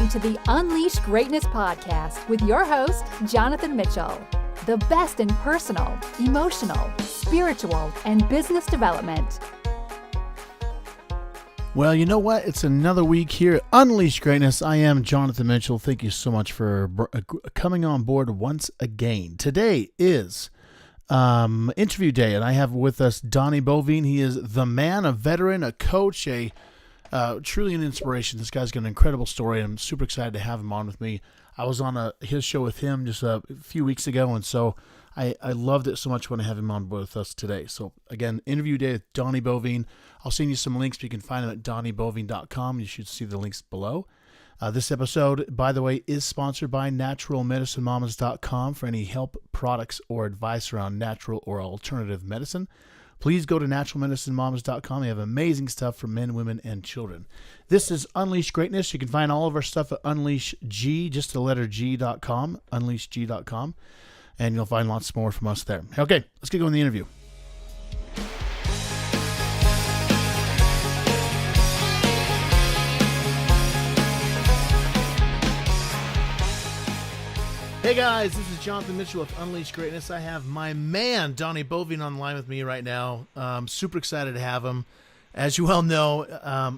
Welcome to the Unleash Greatness podcast with your host, Jonathan Mitchell. The best in personal, emotional, spiritual, and business development. Well, you know what? It's another week here at Unleash Greatness. I am Jonathan Mitchell. Thank you so much for coming on board once again. Today is interview day, and I have with us Donnie Boivin. He is the man, a veteran, a coach, truly an inspiration. This guy's got an incredible story, and I'm super excited to have him on with me. I was on his show with him just a few weeks ago, and so I loved it so much when I have him on board with us today. So again, interview day with Donnie Boivin. I'll send you some links, but you can find them at donnieboivin.com. You should see the links below. This episode, by the way, is sponsored by naturalmedicineMamas.com for any help, products, or advice around natural or alternative medicine. Please go to naturalmedicineMamas.com. They have amazing stuff for men, women, and children. This is Unleash Greatness. You can find all of our stuff at UnleashG, just the letter G.com, UnleashG.com, and you'll find lots more from us there. Okay, let's get going in the interview. Hey guys, this is Jonathan Mitchell with Unleash Greatness. I have my man, Donnie Boivin, on the line with me right now. Super excited to have him. As you well know,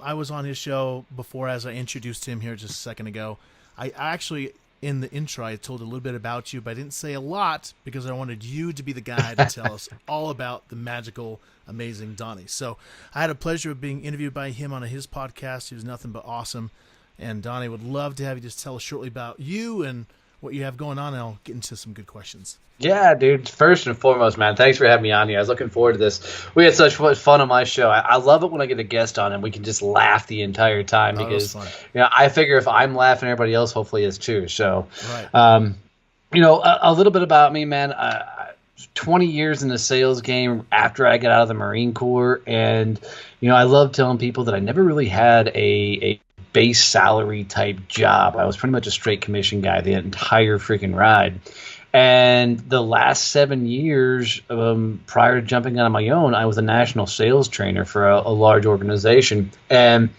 I was on his show before as I introduced him here just a second ago. I actually, in the intro, I told a little bit about you, but I didn't say a lot because I wanted you to be the guy to tell us all about the magical, amazing Donnie. So I had a pleasure of being interviewed by him on his podcast. He was nothing but awesome. And Donnie, would love to have you just tell us shortly about you and what you have going on, and I'll get into some good questions. Yeah, dude. First and foremost, man, thanks for having me on here. I was looking forward to this. We had such fun on my show. I love it when I get a guest on and we can just laugh the entire time because I figure if I'm laughing, everybody else hopefully is too. So, right. A little bit about me, man. 20 years in the sales game after I got out of the Marine Corps, and I love telling people that I never really had a base salary type job. I was pretty much a straight commission guy the entire freaking ride. And the last 7 years, prior to jumping out on my own, I was a national sales trainer for a large organization. And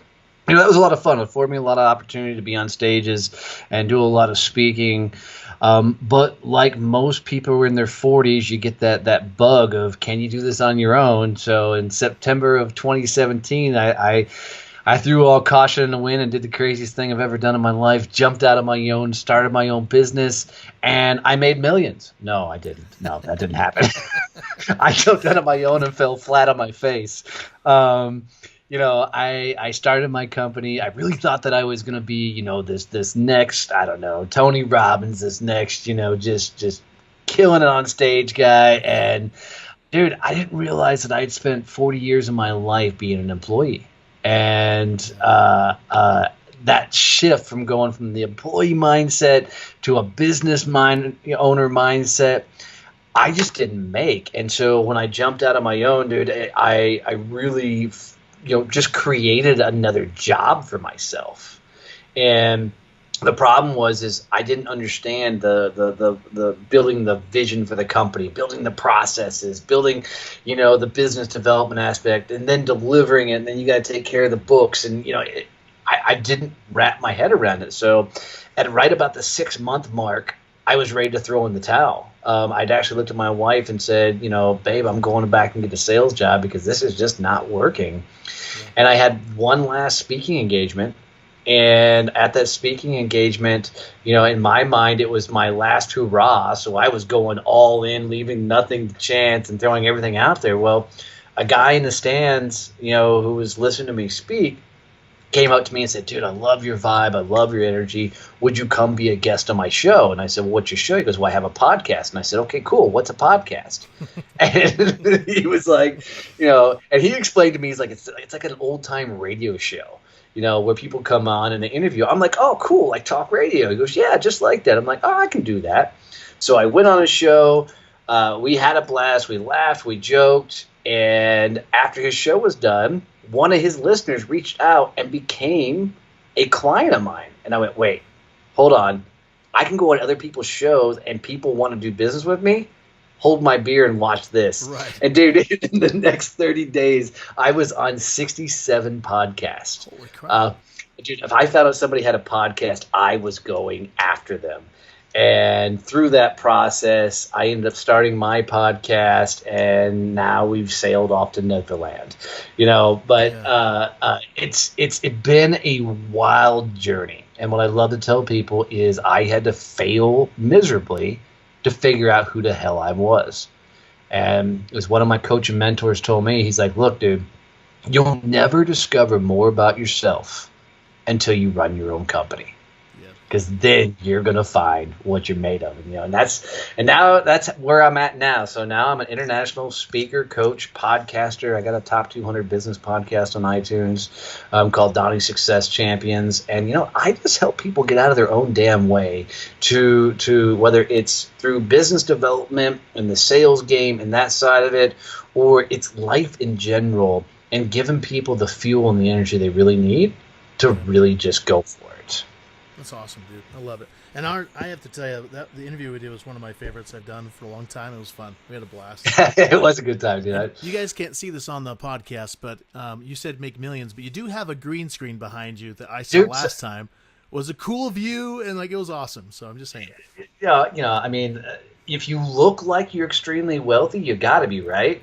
that was a lot of fun. It afforded me a lot of opportunity to be on stages and do a lot of speaking. But like most people who are in their 40s, you get that bug of, can you do this on your own? So in September of 2017, I threw all caution in the wind and did the craziest thing I've ever done in my life, jumped out of my own, started my own business, and I made millions. No, I didn't. No, that didn't happen. I jumped out of my own and fell flat on my face. I started my company. I really thought that I was going to be, this next, I don't know, Tony Robbins, this next, just killing it on stage guy. And, dude, I didn't realize that I'd spent 40 years of my life being an employee. And that shift from going from the employee mindset to a business owner mindset, I just didn't make. And so when I jumped out on my own, dude, I really, just created another job for myself. And the problem is I didn't understand the building the vision for the company, building the processes, building, the business development aspect, and then delivering it. And then you got to take care of the books. And, I didn't wrap my head around it. So at right about the 6-month mark, I was ready to throw in the towel. I'd actually looked at my wife and said, babe, I'm going back and get a sales job because this is just not working. Yeah. And I had one last speaking engagement. And at that speaking engagement, in my mind, it was my last hurrah. So I was going all in, leaving nothing to chance and throwing everything out there. Well, a guy in the stands, who was listening to me speak, came up to me and said, dude, I love your vibe. I love your energy. Would you come be a guest on my show? And I said, well, what's your show? He goes, well, I have a podcast. And I said, okay, cool. What's a podcast? And he was like, and he explained to me, he's like, it's like an old time radio show. Where people come on and they interview. I'm like, oh, cool, like talk radio. He goes, yeah, just like that. I'm like, oh, I can do that. So I went on a show. We had a blast. We laughed. We joked. And after his show was done, one of his listeners reached out and became a client of mine. And I went, wait, hold on. I can go on other people's shows and people want to do business with me? Hold my beer and watch this. Right. And dude, in the next 30 days, I was on 67 podcasts. Holy crap. dude, if I found out somebody had a podcast, I was going after them. And through that process, I ended up starting my podcast, and now we've sailed off to Netherlands. But it's been a wild journey. And what I love to tell people is I had to fail miserably to figure out who the hell I was. And as one of my coaching mentors told me, he's like, look, dude, you'll never discover more about yourself until you run your own company. Because then you're gonna find what you're made of, and now that's where I'm at now. So now I'm an international speaker, coach, podcaster. I got a top 200 business podcast on iTunes called Donnie Success Champions, and I just help people get out of their own damn way to whether it's through business development and the sales game and that side of it, or it's life in general, and giving people the fuel and the energy they really need to really just go for it. That's awesome, dude. I love it. And I have to tell you, that the interview we did was one of my favorites I've done for a long time. It was fun. We had a blast. It was a good time, dude. You guys can't see this on the podcast, but you said make millions, but you do have a green screen behind you that I saw last time. It was a cool view, and it was awesome. So I'm just saying. I mean, if you look like you're extremely wealthy, you got to be, right?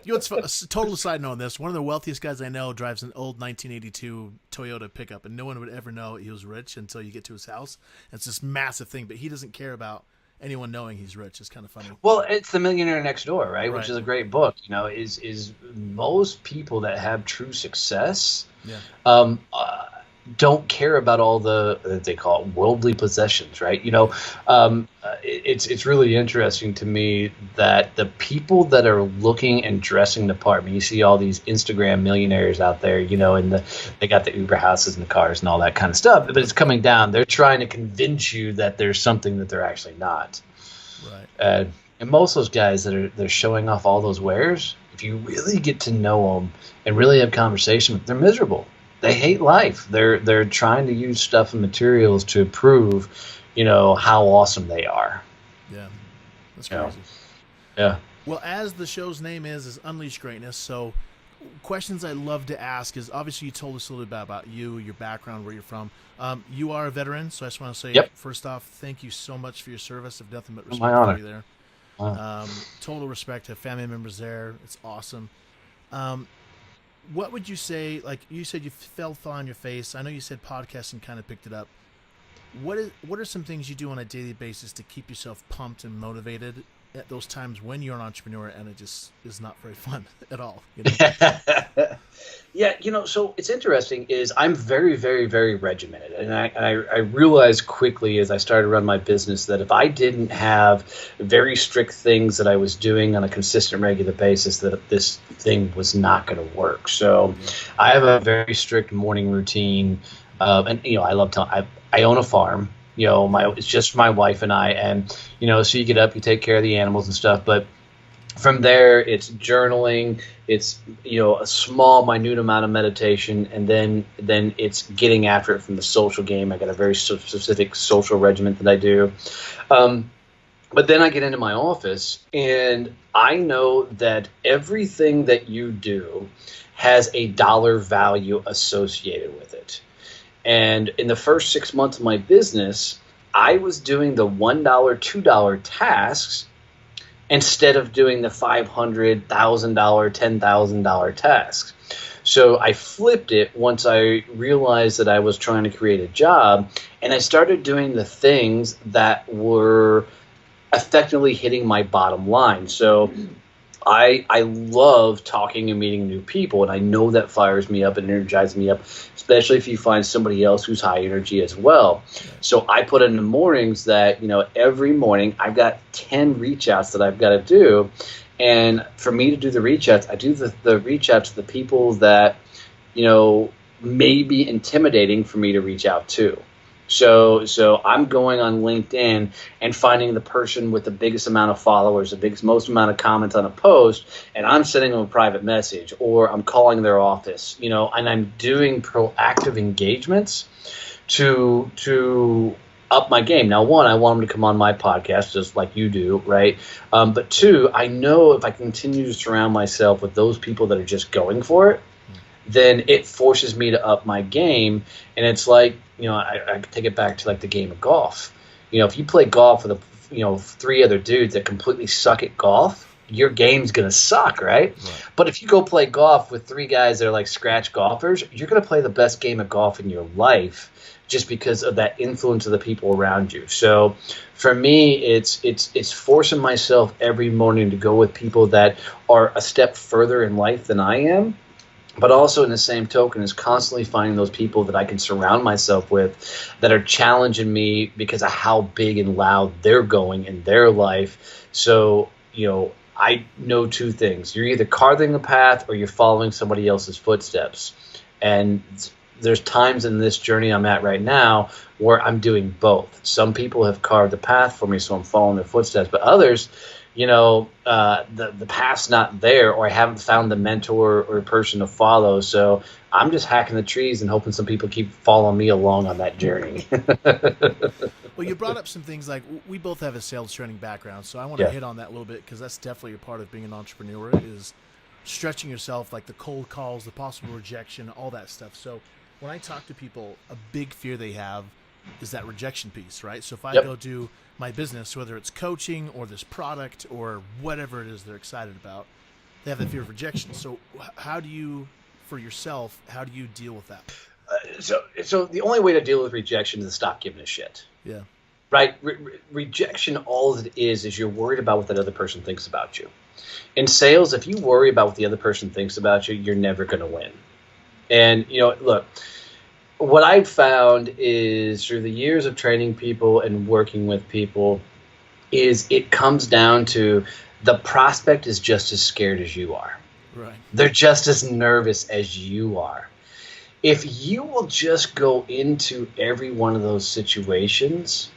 It's a total side note on this. One of the wealthiest guys I know drives an old 1982 Toyota pickup, and no one would ever know he was rich until you get to his house. It's this massive thing, but he doesn't care about anyone knowing he's rich. It's kind of funny. Well, it's The Millionaire Next Door, right? Which is a great book. Is most people that have true success don't care about all the they call it worldly possessions, right? It's really interesting to me that the people that are looking and dressing the part. I mean, you see all these Instagram millionaires out there, and they got the Uber houses and the cars and all that kind of stuff. But it's coming down. They're trying to convince you that there's something that they're actually not. Right. And most of those guys they're showing off all those wares, if you really get to know them and really have conversation, they're miserable. They hate life. They're trying to use stuff and materials to prove, how awesome they are. Yeah, that's crazy. Yeah. Well, as the show's name is Unleash Greatness. So, questions I love to ask is, obviously you told us a little bit about you, your background, where you're from. You are a veteran, so I just want to say, first off, thank you so much for your service. I've nothing but respect for you there. Total respect. Have family members there. It's awesome. What would you say, like you said you fell on your face. I know you said podcasting kind of picked it up. What are some things you do on a daily basis to keep yourself pumped and motivated at those times when you're an entrepreneur and it just is not very fun at all? Yeah, so it's interesting is I'm very, very, very regimented. And I realized quickly as I started to run my business that if I didn't have very strict things that I was doing on a consistent, regular basis, that this thing was not going to work. So I have a very strict morning routine. And, I love telling, I own a farm. It's just my wife and I. And, so you get up, you take care of the animals and stuff. But from there, it's journaling, it's, a small, minute amount of meditation, and then it's getting after it from the social game. I got a very specific social regimen that I do. But then I get into my office, and I know that everything that you do has a dollar value associated with it. And in the first 6 months of my business, I was doing the $1, $2 tasks instead of doing the $500, $1,000, $10,000 tasks. So I flipped it once I realized that I was trying to create a job, and I started doing the things that were effectively hitting my bottom line. So I love talking and meeting new people, and I know that fires me up and energizes me up, especially if you find somebody else who's high energy as well. So I put in the mornings that, every morning I've got 10 reach outs that I've got to do. And for me to do the reach outs, I do the reach out to the people that, may be intimidating for me to reach out to. So I'm going on LinkedIn and finding the person with the biggest amount of followers, most amount of comments on a post, and I'm sending them a private message, or I'm calling their office, and I'm doing proactive engagements to up my game. Now, one, I want them to come on my podcast just like you do, right? But two, I know if I continue to surround myself with those people that are just going for it, then it forces me to up my game. And it's like, I take it back to like the game of golf. If you play golf with 3 other dudes that completely suck at golf, your game's going to suck, right? But if you go play golf with 3 guys that are like scratch golfers, you're going to play the best game of golf in your life just because of that influence of the people around you. So for me, it's forcing myself every morning to go with people that are a step further in life than I am, but also in the same token is constantly finding those people that I can surround myself with that are challenging me because of how big and loud they're going in their life. So, I know 2 things. You're either carving a path or you're following somebody else's footsteps. And there's times in this journey I'm at right now where I'm doing both. Some people have carved a path for me, so I'm following their footsteps. But others, the path's not there, or I haven't found the mentor or person to follow. So I'm just hacking the trees and hoping some people keep following me along on that journey. Well, you brought up some things like we both have a sales training background, so I want to hit on that a little bit because that's definitely a part of being an entrepreneur is stretching yourself, like the cold calls, the possible rejection, all that stuff. So when I talk to people, a big fear they have is that rejection piece, right? So if I go do my business, whether it's coaching or this product or whatever it is they're excited about, they have the fear of rejection. So how do you, for yourself, how do you deal with that? So the only way to deal with rejection is to stop giving a shit. Yeah. Right? Rejection, all it is you're worried about what that other person thinks about you. In sales, if you worry about what the other person thinks about you, you're never going to win. And, look, what I've found is through the years of training people and working with people is it comes down to the prospect is just as scared as you are. Right. They're just as nervous as you are. If you will just go into every one of those situations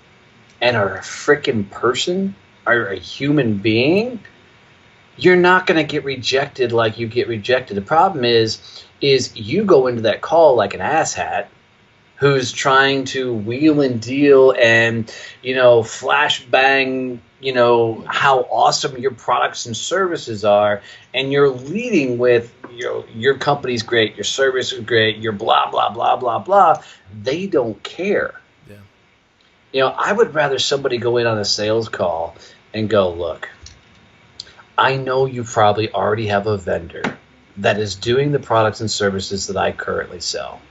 and are a freaking person, are a human being, you're not going to get rejected like you get rejected. The problem is you go into that call like an asshat who's trying to wheel and deal and, flash bang, how awesome your products and services are. And you're leading with, your company's great, your service is great, your blah, blah, blah, blah, blah. They don't care. Yeah. I would rather somebody go in on a sales call and go, look, I know you probably already have a vendor that is doing the products and services that I currently sell.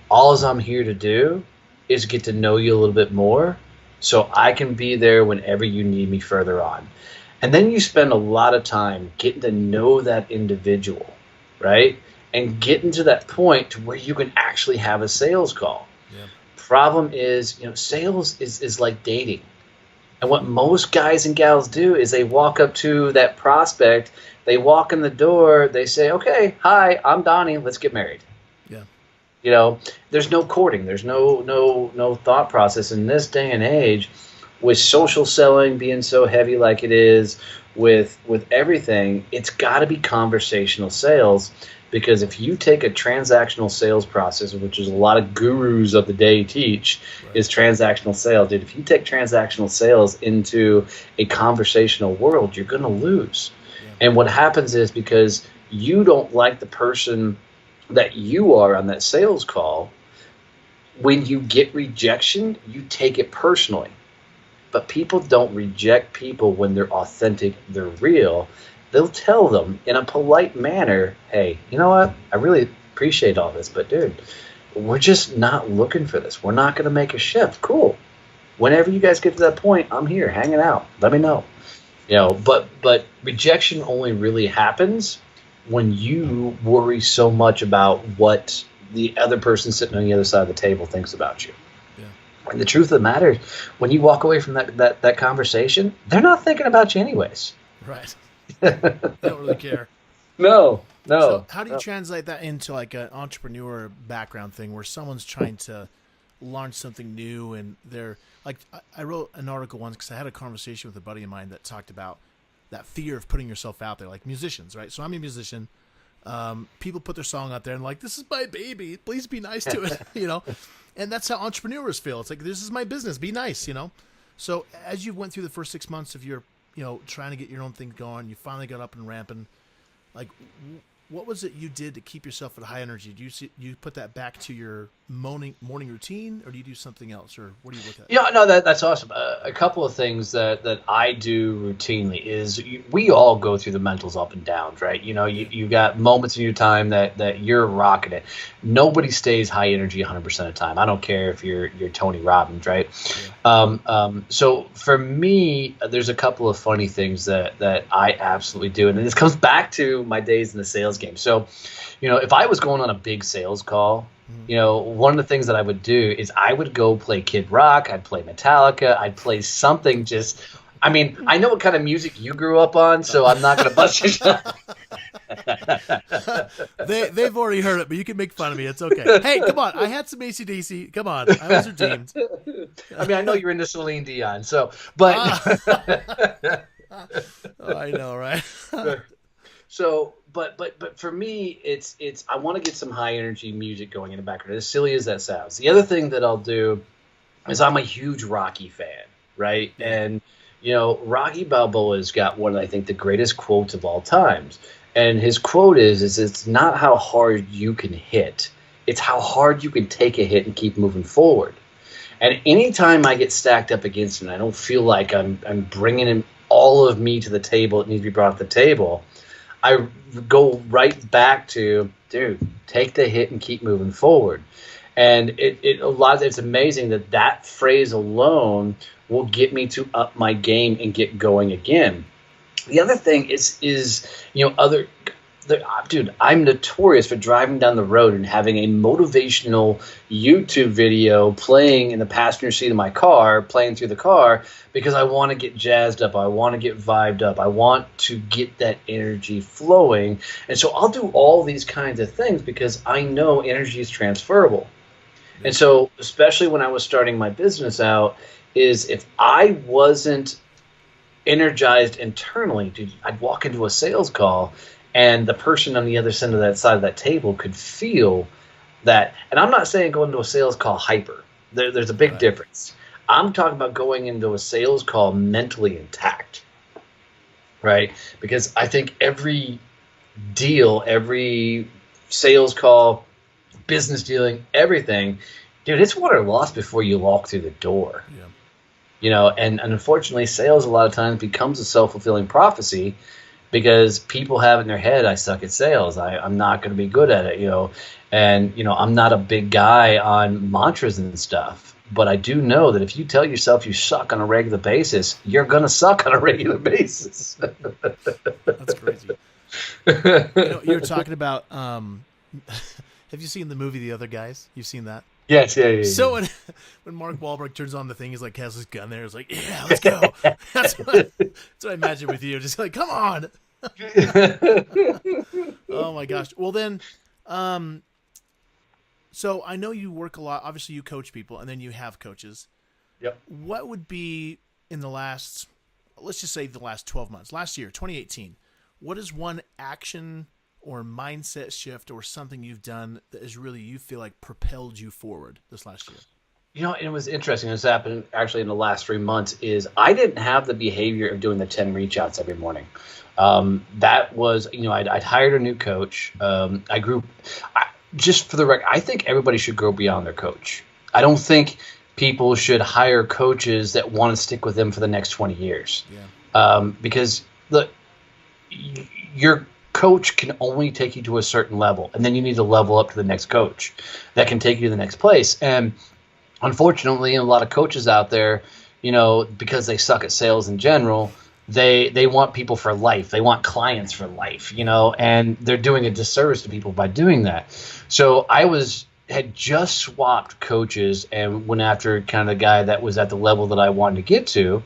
All I'm here to do is get to know you a little bit more so I can be there whenever you need me further on. And then you spend a lot of time getting to know that individual, right? And getting to that point to where you can actually have a sales call. Yeah. Problem is, sales is like dating. And what most guys and gals do is they walk up to that prospect, they walk in the door, they say, okay, hi, I'm Donnie, let's get married. Yeah. There's no courting, there's no thought process in this day and age with social selling being so heavy like it is, with everything, it's got to be conversational sales. Because if you take a transactional sales process, which is a lot of gurus of the day teach, is transactional sales. Dude, if you take transactional sales into a conversational world, you're going to lose. Yeah. And what happens is because you don't like the person that you are on that sales call, when you get rejection, you take it personally. But people don't reject people when they're authentic, they're real. They'll tell them in a polite manner, hey, you know what? I really appreciate all this, but dude, we're just not looking for this. We're not going to make a shift. Cool. Whenever you guys get to that point, I'm here hanging out. Let me know. But rejection only really happens when you worry so much about what the other person sitting on the other side of the table thinks about you. Yeah. And the truth of the matter is, when you walk away from that conversation, they're not thinking about you anyways. Right. They don't really care. No. So how do you translate that into like an entrepreneur background thing where someone's trying to launch something new and they're like, I wrote an article once because I had a conversation with a buddy of mine that talked about that fear of putting yourself out there, like musicians, right? So I'm a musician. People put their song out there and like, this is my baby. Please be nice to it, And that's how entrepreneurs feel. It's like, this is my business. Be nice, So as you went through the first 6 months of your, trying to get your own thing going, you finally got up and ramping. Like, what was it you did to keep yourself at high energy? Do you put that back to your morning routine, or do you do something else, or what do you look at? Yeah, no, that's awesome. A couple of things that I do routinely is we all go through the mentals up and downs, right? You got moments in your time that you're rocking it. Nobody stays high energy 100% of the time. I don't care if you're Tony Robbins, right? Yeah. So for me, there's a couple of funny things that I absolutely do, and this comes back to my days in the sales game. So, if I was going on a big sales call, one of the things that I would do is I would go play Kid Rock, I'd play Metallica, I'd play something I know what kind of music you grew up on, so I'm not going to bust your shot. They've already heard it, but you can make fun of me. It's okay. Hey, come on. I had some AC/DC. Come on. I was redeemed. I know you're into Celine Dion, but... Oh, I know, right? So, but for me, it's I want to get some high energy music going in the background. As silly as that sounds. The other thing that I'll do is I'm a huge Rocky fan, right? And Rocky Balboa's got one of, I think, the greatest quotes of all times. And his quote is it's not how hard you can hit, it's how hard you can take a hit and keep moving forward. And anytime I get stacked up against him, I don't feel like I'm bringing in all of me to the table. It needs to be brought to the table. I go right back to, dude, take the hit and keep moving forward. And it's amazing that phrase alone will get me to up my game and get going again. The other thing is dude, I'm notorious for driving down the road and having a motivational YouTube video playing in the passenger seat of my car, playing through the car, because I want to get jazzed up. I want to get vibed up. I want to get that energy flowing. And so I'll do all these kinds of things because I know energy is transferable. And so, especially when I was starting my business out, is if I wasn't energized internally, dude, I'd walk into a sales call and the person on the other side of that table could feel that. And I'm not saying go into a sales call hyper. There's a big difference. I'm talking about going into a sales call mentally intact, right? Because I think every deal, every sales call, business dealing, everything, dude, it's won or lost before you walk through the door. Yeah. And unfortunately, sales a lot of times becomes a self-fulfilling prophecy because people have in their head, I suck at sales. I'm not going to be good at it, And, I'm not a big guy on mantras and stuff. But I do know that if you tell yourself you suck on a regular basis, you're going to suck on a regular basis. That's crazy. You're talking about, have you seen the movie The Other Guys? You've seen that? Yes, yeah. So when Mark Wahlberg turns on the thing, he's like, has his gun there. He's like, yeah, let's go. That's what I imagine with you. Just like, come on. Oh my gosh. Well then, so I know you work a lot. Obviously, you coach people, and then you have coaches. Yep. What would be in the last, let's just say the last 12 months, last year, 2018, what is one action or mindset shift or something you've done that is really, you feel like propelled you forward this last year? It was interesting. This happened actually in the last 3 months is I didn't have the behavior of doing the 10 reach outs every morning. That was, I'd hired a new coach. Just for the record, I think everybody should grow beyond their coach. I don't think people should hire coaches that want to stick with them for the next 20 years. Yeah. Because look, your coach can only take you to a certain level, and then you need to level up to the next coach that can take you to the next place. And unfortunately, a lot of coaches out there, because they suck at sales in general, they want people for life. They want clients for life, and they're doing a disservice to people by doing that. So I had just swapped coaches and went after kind of the guy that was at the level that I wanted to get to.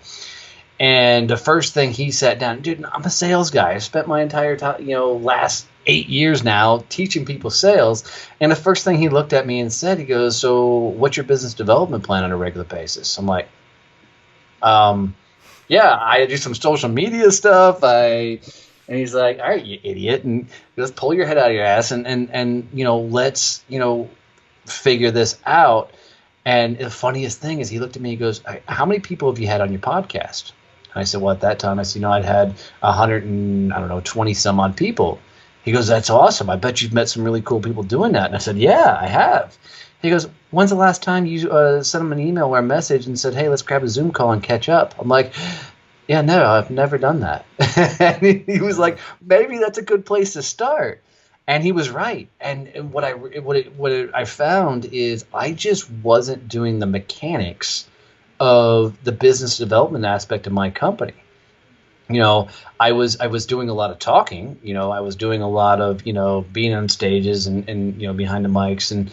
And the first thing he sat down, dude, I'm a sales guy. I spent my entire time, last 8 years now teaching people sales. And the first thing he looked at me and said, he goes, so what's your business development plan on a regular basis? I'm like, yeah, I do some social media stuff. And he's like, all right, you idiot. And he goes, pull your head out of your ass and let's, figure this out. And the funniest thing is he looked at me, he goes, how many people have you had on your podcast? And I said, well, at that time, I'd had 120 some odd people. He goes, that's awesome. I bet you've met some really cool people doing that. And I said, yeah, I have. He goes, when's the last time you sent him an email or a message and said, hey, let's grab a Zoom call and catch up? I'm like, yeah, no, I've never done that. And he was like, maybe that's a good place to start. And he was right. And what I found is I just wasn't doing the mechanics of the business development aspect of my company. I was doing a lot of talking. I was doing a lot of being on stages and behind the mics and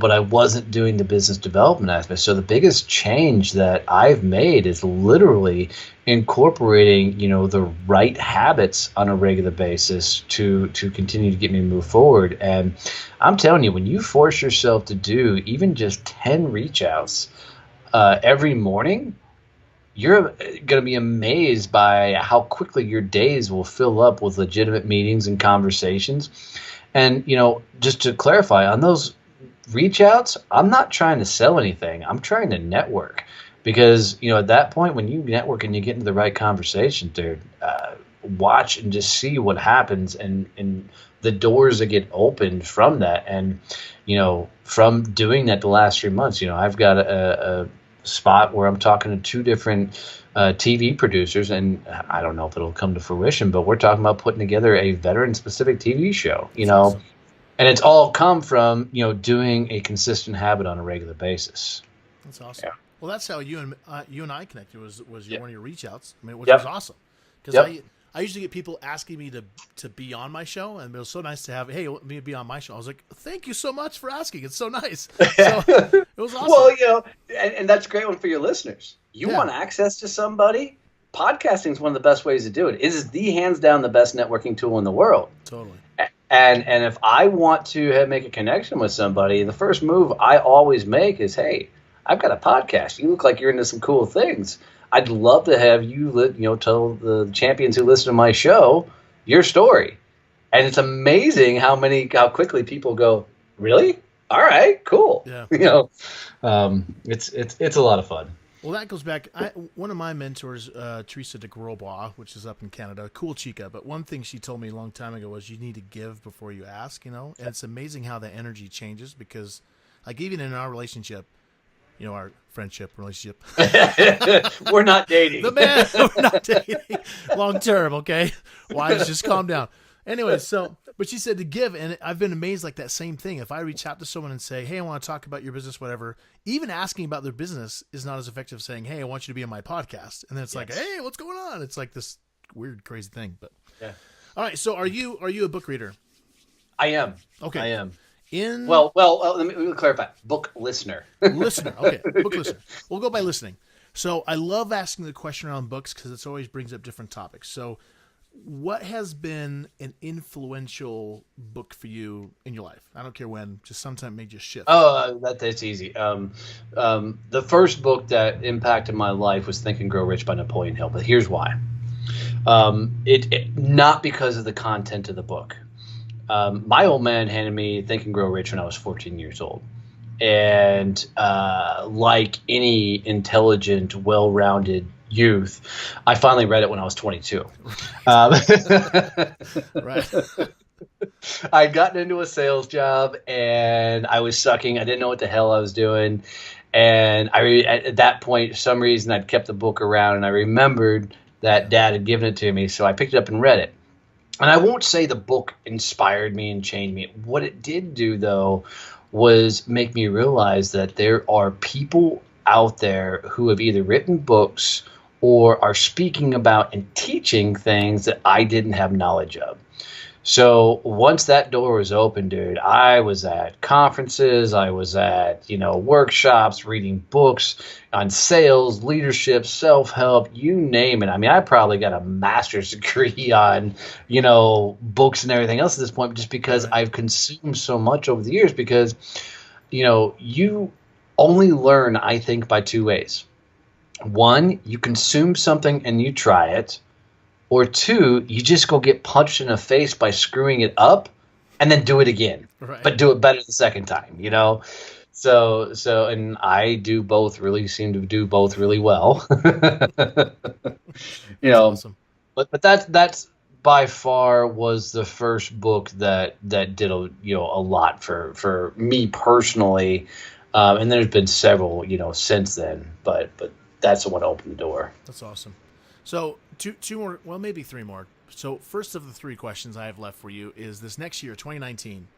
but I wasn't doing the business development aspect. So the biggest change that I've made is literally incorporating the right habits on a regular basis to continue to get me to move forward. And I'm telling you, when you force yourself to do even just 10 reach outs every morning, you're going to be amazed by how quickly your days will fill up with legitimate meetings and conversations. And, just to clarify, on those reach outs, I'm not trying to sell anything. I'm trying to network. Because, at that point, when you network and you get into the right conversation, dude, watch and just see what happens and the doors that get opened from that. And, from doing that the last 3 months, I've got a spot where I'm talking to 2 different TV producers, and I don't know if it'll come to fruition, but we're talking about putting together a veteran-specific TV show, Awesome. And it's all come from, doing a consistent habit on a regular basis. That's awesome. Yeah. Well, that's how you and I connected was one of your reach outs. I mean, which Yep. was awesome because Yep. I usually get people asking me to be on my show, and it was so nice to have, hey, let me be on my show. I was like, thank you so much for asking. It's so nice. So it was awesome. Well, and that's a great one for your listeners. You Yeah. want access to somebody? Podcasting is one of the best ways to do it. It is the hands down the best networking tool in the world. Totally. And if I want to make a connection with somebody, the first move I always make is, hey, I've got a podcast. You look like you're into some cool things. I'd love to have you, tell the champions who listen to my show your story. And it's amazing how quickly people go, really? All right, cool. Yeah. It's a lot of fun. Well, that goes back. One of my mentors, Teresa de Grosbois, which is up in Canada, cool chica. But one thing she told me a long time ago was you need to give before you ask. And it's amazing how the energy changes because, like, even in our relationship. Our friendship relationship. We're not dating. We're not dating long term. Okay, wives, just calm down. Anyway, but she said to give, and I've been amazed. Like that same thing. If I reach out to someone and say, "Hey, I want to talk about your business," whatever, even asking about their business is not as effective as saying, "Hey, I want you to be on my podcast." And then it's like, "Hey, what's going on?" It's like this weird, crazy thing. But yeah. All right. So, are you a book reader? I am. Okay. I am. Well, let me clarify. Book listener. Listener. Okay. Book listener. We'll go by listening. So I love asking the question around books because it always brings up different topics. So what has been an influential book for you in your life? I don't care when, just sometime made you shift. Oh, that's easy. The first book that impacted my life was Think and Grow Rich by Napoleon Hill. But here's why. It not because of the content of the book. My old man handed me Think and Grow Rich when I was 14 years old. And like any intelligent, well-rounded youth, I finally read it when I was 22. Right. I had gotten into a sales job and I was sucking. I didn't know what the hell I was doing. And at that point, for some reason, I'd kept the book around and I remembered that Dad had given it to me. So I picked it up and read it. And I won't say the book inspired me and changed me. What it did do, though, was make me realize that there are people out there who have either written books or are speaking about and teaching things that I didn't have knowledge of. So once that door was open, dude, I was at conferences, I was at, workshops, reading books on sales, leadership, self-help, you name it. I mean, I probably got a master's degree on, books and everything else at this point, just because I've consumed so much over the years because, you only learn, I think, by 2 ways. One, you consume something and you try it. Or 2, you just go get punched in the face by screwing it up and then do it again, but do it better the second time, So, and I do both, really seem to do both really well, Awesome. but that's by far was the first book that did a lot for me personally, and there's been several since then, but that's the one that opened the door. That's awesome. So two more, well, maybe three more. So first of the three questions I have left for you is this next year, 2019.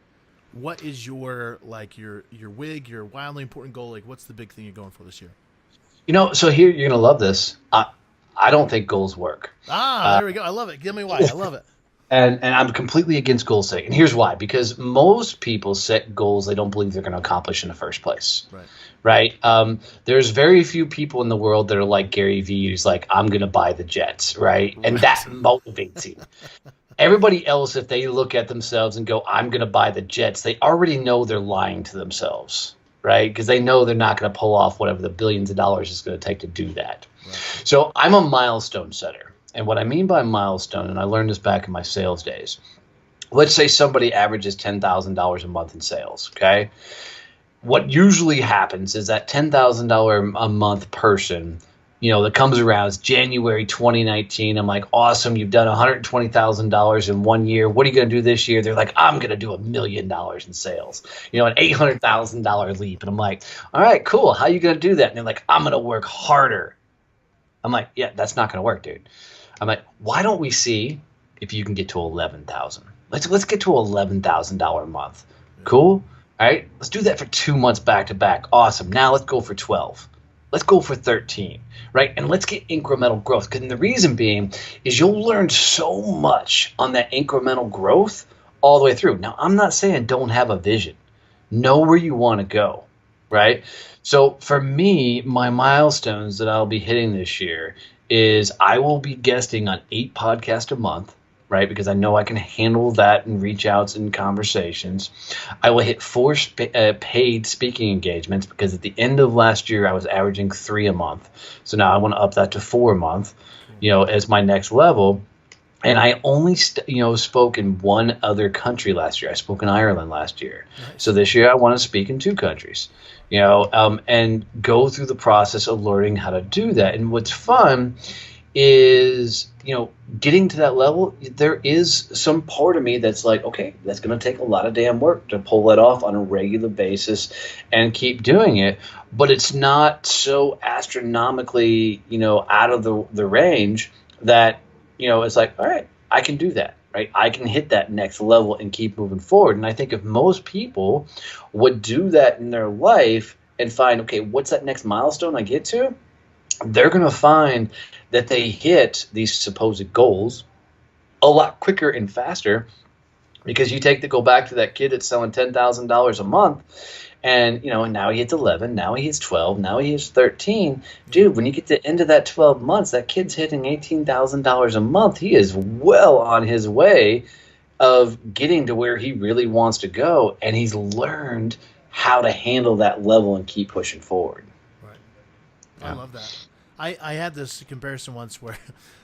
What is your WIG, your wildly important goal? Like, what's the big thing you're going for this year? So here you're gonna love this. I don't think goals work. There we go. I love it. Give me why. I love it. And I'm completely against goal setting. And here's why. Because most people set goals they don't believe they're going to accomplish in the first place. Right? There's very few people in the world that are like Gary Vee, who's like, I'm going to buy the Jets, right? And that motivates him. Everybody else, if they look at themselves and go, I'm going to buy the Jets, they already know they're lying to themselves, right? Because they know they're not going to pull off whatever the billions of dollars is going to take to do that. Right. So I'm a milestone setter. And what I mean by milestone, and I learned this back in my sales days, let's say somebody averages $10,000 a month in sales, okay? What usually happens is that $10,000 a month person, that comes around, it's January 2019. I'm like, awesome, you've done $120,000 in 1 year. What are you going to do this year? They're like, I'm going to do $1 million in sales, an $800,000 leap. And I'm like, all right, cool. How are you going to do that? And they're like, I'm going to work harder. I'm like, yeah, that's not going to work, dude. I'm like, why don't we see if you can get to 11,000? Let's get to $11,000 a month. Cool. All right. Let's do that for 2 months back to back. Awesome. Now let's go for 12. Let's go for 13. Right. And let's get incremental growth. Because the reason being is you'll learn so much on that incremental growth all the way through. Now, I'm not saying don't have a vision. Know where you want to go. Right. So for me, my milestones that I'll be hitting this year is I will be guesting on 8 podcasts a month, right? Because I know I can handle that and reach outs and conversations. I will hit 4 paid speaking engagements because at the end of last year, I was averaging 3 a month. So now I want to up that to 4 a month, as my next level. And I only, spoke in 1 other country last year. I spoke in Ireland last year. Nice. So this year I want to speak in 2 countries. And go through the process of learning how to do that. And what's fun is, getting to that level, there is some part of me that's like, okay, that's going to take a lot of damn work to pull that off on a regular basis and keep doing it. But it's not so astronomically, out of the range that, it's like, all right, I can do that. Right? I can hit that next level and keep moving forward. And I think if most people would do that in their life and find, okay, what's that next milestone I get to? They're going to find that they hit these supposed goals a lot quicker and faster because you go back to that kid that's selling $10,000 a month. And, now he hits 11, now he hits 12, now he hits 13. Dude, when you get to the end of that 12 months, that kid's hitting $18,000 a month. He is well on his way of getting to where he really wants to go. And he's learned how to handle that level and keep pushing forward. Right. Yeah. I love that. I had this comparison once where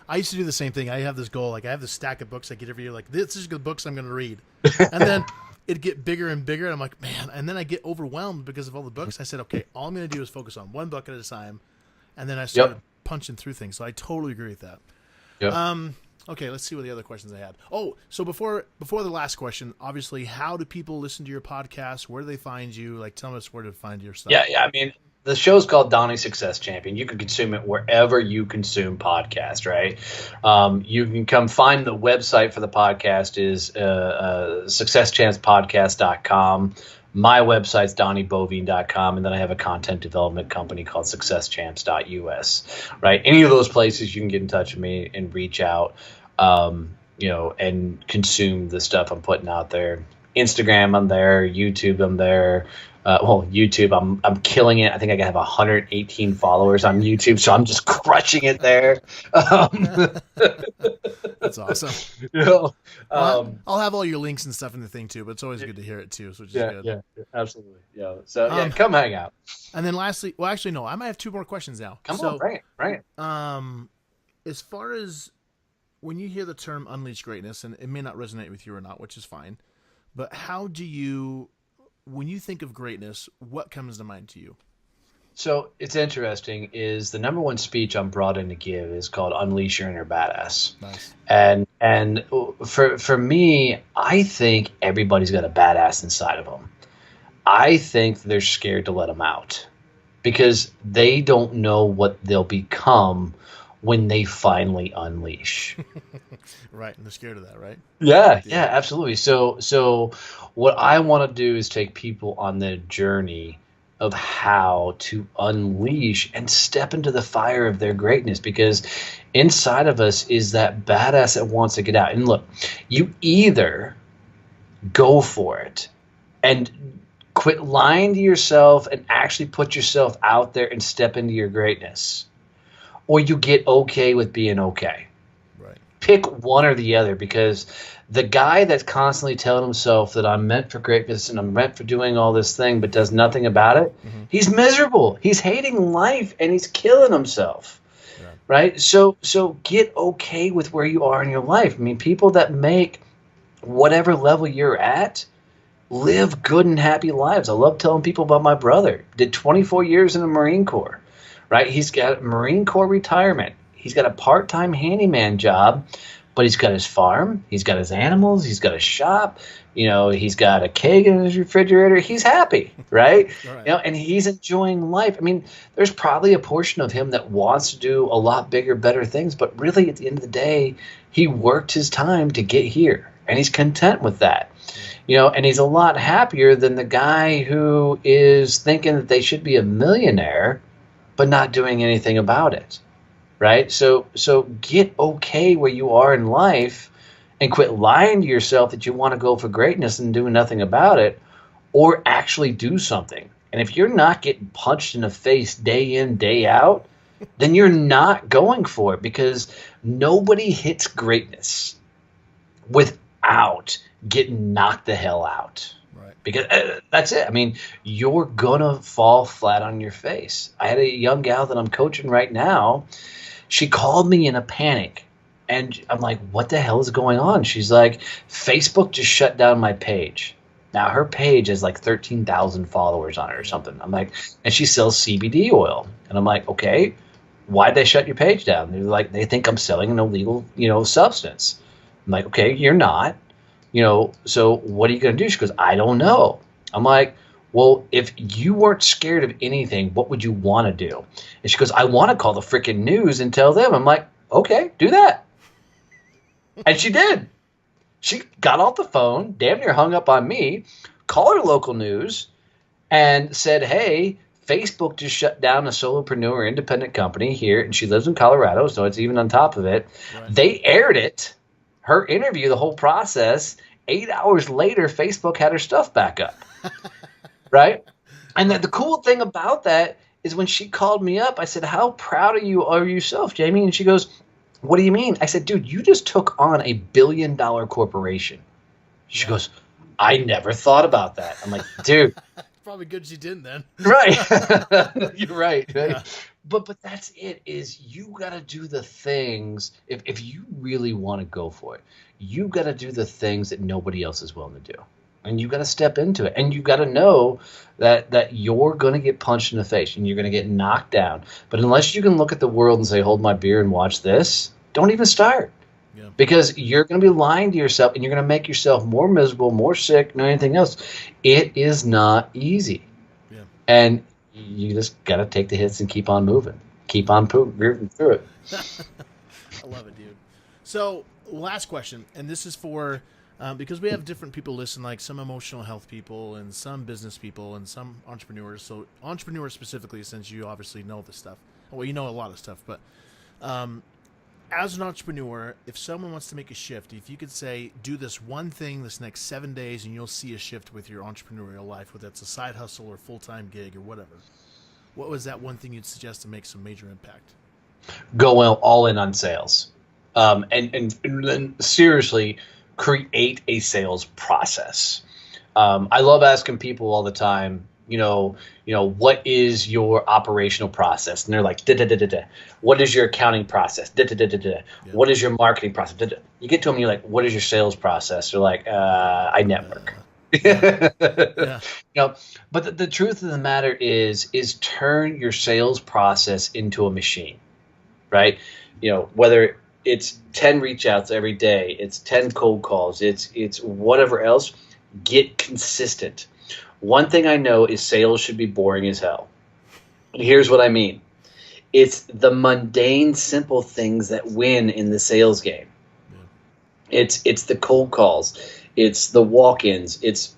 I used to do the same thing. I have this goal. Like I have this stack of books I get every year. Like this is the books I'm going to read. And then it'd get bigger and bigger. And I'm like, man. And then I get overwhelmed because of all the books. I said, okay, all I'm going to do is focus on 1 book at a time. And then I started punching through things. So I totally agree with that. Yep. Okay, let's see what the other questions I had. Oh, so before the last question, obviously, how do people listen to your podcast? Where do they find you? Like, tell us where to find your stuff. Yeah. I mean, the show's called Donnie Success Champion. You can consume it wherever you consume podcasts, right? You can come find the website for the podcast is successchampspodcast.com. My website's DonnieBoivin.com, and then I have a content development company called SuccessChamps.us, right? Any of those places you can get in touch with me and reach out, and consume the stuff I'm putting out there. Instagram, I'm there. YouTube, I'm there. YouTube, I'm killing it. I think I have 118 followers on YouTube, so I'm just crushing it there. That's awesome. I'll have all your links and stuff in the thing too, but it's always good to hear it too, which is good. Yeah, absolutely. Yeah. So come hang out. And then lastly, well, actually, no, I might have 2 more questions now. Come on, right. As far as when you hear the term unleash greatness, and it may not resonate with you or not, which is fine, but how do you, when you think of greatness, what comes to mind to you? So it's interesting is the number 1 speech I'm brought in to give is called Unleash Your Inner Badass. Nice. And And for me, I think everybody's got a badass inside of them. I think they're scared to let them out because they don't know what they'll become when they finally unleash. Right, and they're scared of that, right? Yeah, absolutely. So what I want to do is take people on the journey of how to unleash and step into the fire of their greatness, because inside of us is that badass that wants to get out. And look, you either go for it and quit lying to yourself and actually put yourself out there and step into your greatness, or you get okay with being okay. Right. Pick one or the other, because the guy that's constantly telling himself that I'm meant for greatness and I'm meant for doing all this thing but does nothing about it, he's miserable. He's hating life and he's killing himself. Yeah. Right? So get okay with where you are in your life. I mean, people that make whatever level you're at live good and happy lives. I love telling people about my brother. Did 24 years in the Marine Corps. Right? He's got Marine Corps retirement. He's got a part-time handyman job, but he's got his farm, he's got his animals, he's got a shop, he's got a keg in his refrigerator. He's happy, right? Right. And he's enjoying life. I mean, there's probably a portion of him that wants to do a lot bigger, better things, but really at the end of the day, he worked his time to get here, and he's content with that. And he's a lot happier than the guy who is thinking that they should be a millionaire but not doing anything about it. Right? So get okay where you are in life and quit lying to yourself that you want to go for greatness and do nothing about it, or actually do something. And if you're not getting punched in the face day in, day out, then you're not going for it, because nobody hits greatness without getting knocked the hell out. Right. Because that's it. I mean, you're going to fall flat on your face. I had a young gal that I'm coaching right now. She called me in a panic, and I'm like, what the hell is going on? She's like, Facebook just shut down my page. Now, her page has like 13,000 followers on it or something. I'm like, and she sells CBD oil. And I'm like, okay, why'd they shut your page down? They're like, they think I'm selling an illegal, substance. I'm like, okay, you're not. So what are you going to do? She goes, I don't know. I'm like, well, if you weren't scared of anything, what would you want to do? And she goes, I want to call the freaking news and tell them. I'm like, okay, do that. And she did. She got off the phone, damn near hung up on me, called her local news, and said, hey, Facebook just shut down a solopreneur independent company here, and she lives in Colorado, so it's even on top of it. Right. They aired it, her interview, the whole process. 8 hours later, Facebook had her stuff back up. Right? And the cool thing about that is when she called me up, I said, how proud of yourself, Jamie? And she goes, what do you mean? I said, dude, you just took on a $1 billion corporation. She goes, I never thought about that. I'm like, dude. Probably good she didn't then. Right. You're right. Yeah. But that's it, is you got to do the things, if you really want to go for it, you got to do the things that nobody else is willing to do. And you got to step into it. And you got to know that you're going to get punched in the face and you're going to get knocked down. But unless you can look at the world and say, hold my beer and watch this, don't even start. Yeah. Because you're going to be lying to yourself and you're going to make yourself more miserable, more sick, than anything else. It is not easy. Yeah. And you just got to take the hits and keep on moving. Keep on moving through it. I love it, dude. So last question, and this is for... because we have different people listen, like some emotional health people and some business people and some entrepreneurs. So entrepreneurs specifically, since you obviously know this stuff. Well, you know a lot of stuff. But as an entrepreneur, if someone wants to make a shift, if you could say, do this one thing this next 7 days and you'll see a shift with your entrepreneurial life, whether it's a side hustle or full-time gig or whatever, what was that one thing you'd suggest to make some major impact? Go all in on sales. And then seriously, create a sales process. I love asking people all the time, what is your operational process? And they're like, da-da-da-da-da. What is your accounting process? Da-da-da-da-da. Yeah. What is your marketing process? Da-da. You get to them, you're like, what is your sales process? They're like, I network. Yeah. But the truth of the matter is turn your sales process into a machine, right? Whether it's 10 reach outs every day. It's 10 cold calls. It's whatever else. Get consistent. One thing I know is sales should be boring as hell. And here's what I mean. It's the mundane, simple things that win in the sales game. Yeah. It's the cold calls. It's the walk-ins. It's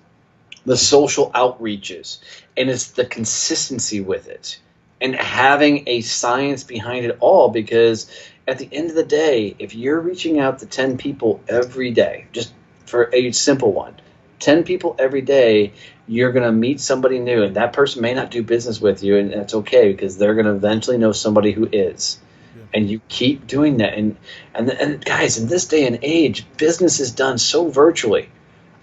the social outreaches. And it's the consistency with it. And having a science behind it all, because at the end of the day, if you're reaching out to 10 people every day, just for a simple one, 10 people every day, you're going to meet somebody new, and that person may not do business with you, and that's okay because they're going to eventually know somebody who is. Yeah. And you keep doing that. And guys, in this day and age, business is done so virtually.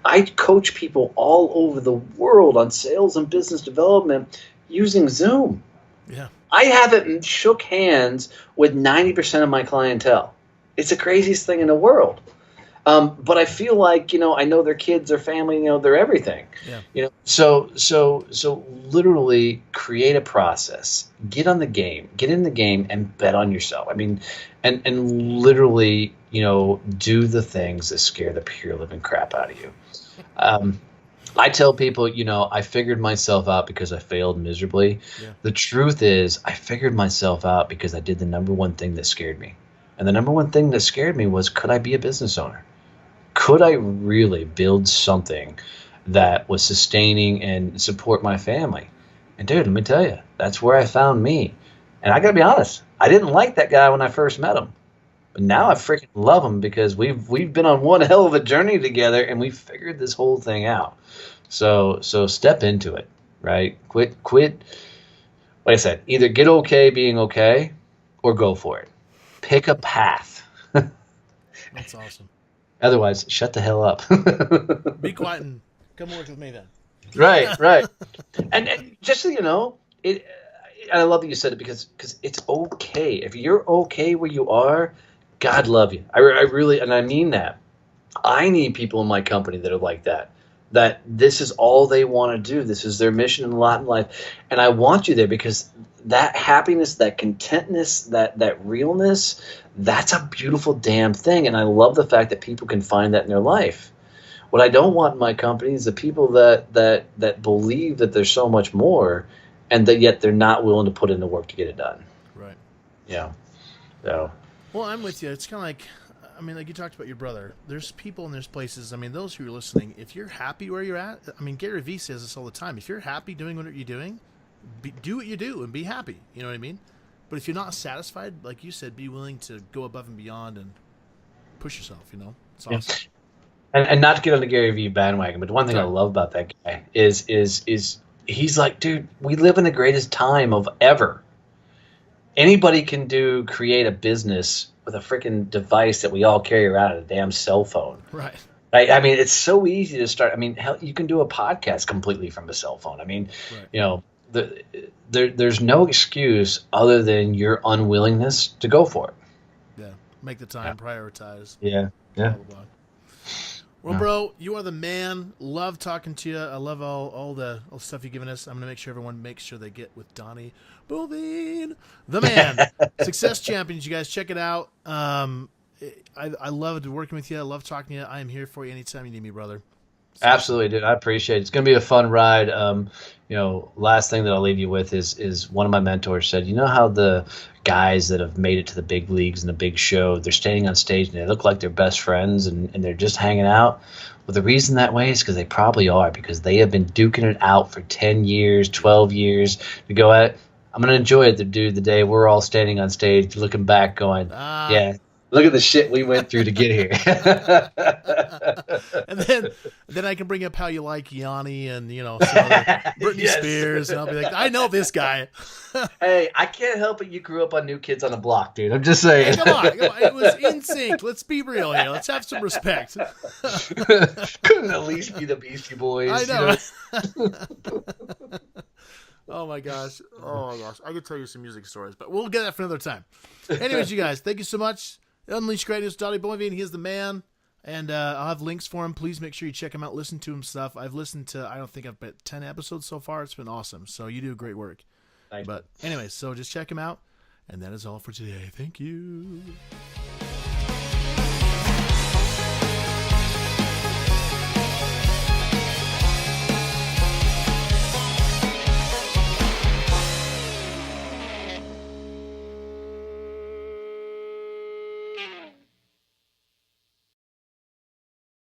I coach people all over the world on sales and business development using Zoom. Yeah. I haven't shook hands with 90% of my clientele. It's the craziest thing in the world. But I feel like, I know their kids, their family, they're everything. Yeah. So literally create a process, get in the game and bet on yourself. I mean, and literally, do the things that scare the pure living crap out of you. I tell people, I figured myself out because I failed miserably. Yeah. The truth is I figured myself out because I did the number one thing that scared me. And the number one thing that scared me was, could I be a business owner? Could I really build something that was sustaining and support my family? And dude, let me tell you, that's where I found me. And I got to be honest, I didn't like that guy when I first met him. But now I freaking love him because we've been on one hell of a journey together and we figured this whole thing out. So step into it, right? Quit. Like I said, either get okay being okay or go for it. Pick a path. That's awesome. Otherwise, shut the hell up. Be quiet and come work with me then. Right. and just so you know, I love that you said it because it's okay. If you're okay where you are, God love you. I really, and I mean that. I need people in my company that are like that. That this is all they want to do. This is their mission and lot in life. And I want you there because that happiness, that contentness, that realness, that's a beautiful damn thing. And I love the fact that people can find that in their life. What I don't want in my company is the people that believe that there's so much more and that yet they're not willing to put in the work to get it done. Right. Yeah. So. Well, I'm with you. It's kind of like, like you talked about your brother. There's people and there's places. Those who are listening, if you're happy where you're at, Gary Vee says this all the time. If you're happy doing what you're doing, do what you do and be happy. You know what I mean? But if you're not satisfied, like you said, be willing to go above and beyond and push yourself. It's awesome. Yeah. And not to get on the Gary Vee bandwagon, but one thing I love about that guy is he's like, dude, we live in the greatest time of ever. Anybody can create a business with a freaking device that we all carry around, a damn cell phone. Right. It's so easy to start. Hell, you can do a podcast completely from a cell phone. Right. There's no excuse other than your unwillingness to go for it. Yeah. Make the time, prioritize. Yeah. Blah, blah, blah. Well, bro, you are the man. Love talking to you. I love all the stuff you've given us. I'm going to make sure everyone makes sure they get with Donnie Boivin, the man. Success Champions, you guys check it out. I loved working with you. I love talking to you. I am here for you anytime you need me, brother. So. Absolutely, dude. I appreciate it. It's going to be a fun ride. Last thing that I'll leave you with is one of my mentors said, you know how the guys that have made it to the big leagues and the big show, they're standing on stage and they look like they're best friends and they're just hanging out? Well, the reason that way is because they probably are, because they have been duking it out for 10 years, 12 years to go at. I'm going to enjoy it, dude, the day we're all standing on stage looking back going, yeah, look at the shit we went through to get here. And then I can bring up how you like Yanni and, Britney Spears. And I'll be like, I know this guy. Hey, I can't help it. You grew up on New Kids on the Block, dude. I'm just saying. Hey, come on. It was in sync. Let's be real here. Let's have some respect. Couldn't at least be the Beastie Boys. I know. Oh my gosh. I could tell you some music stories, but we'll get that for another time. Anyways, you guys, thank you so much. Unleash Greatness, Donnie Boivin. He is the man. And I'll have links for him. Please make sure you check him out. Listen to him stuff. I've listened to, I don't think I've been 10 episodes so far. It's been awesome. So you do great work. Thanks. But anyways, so just check him out. And that is all for today. Thank you.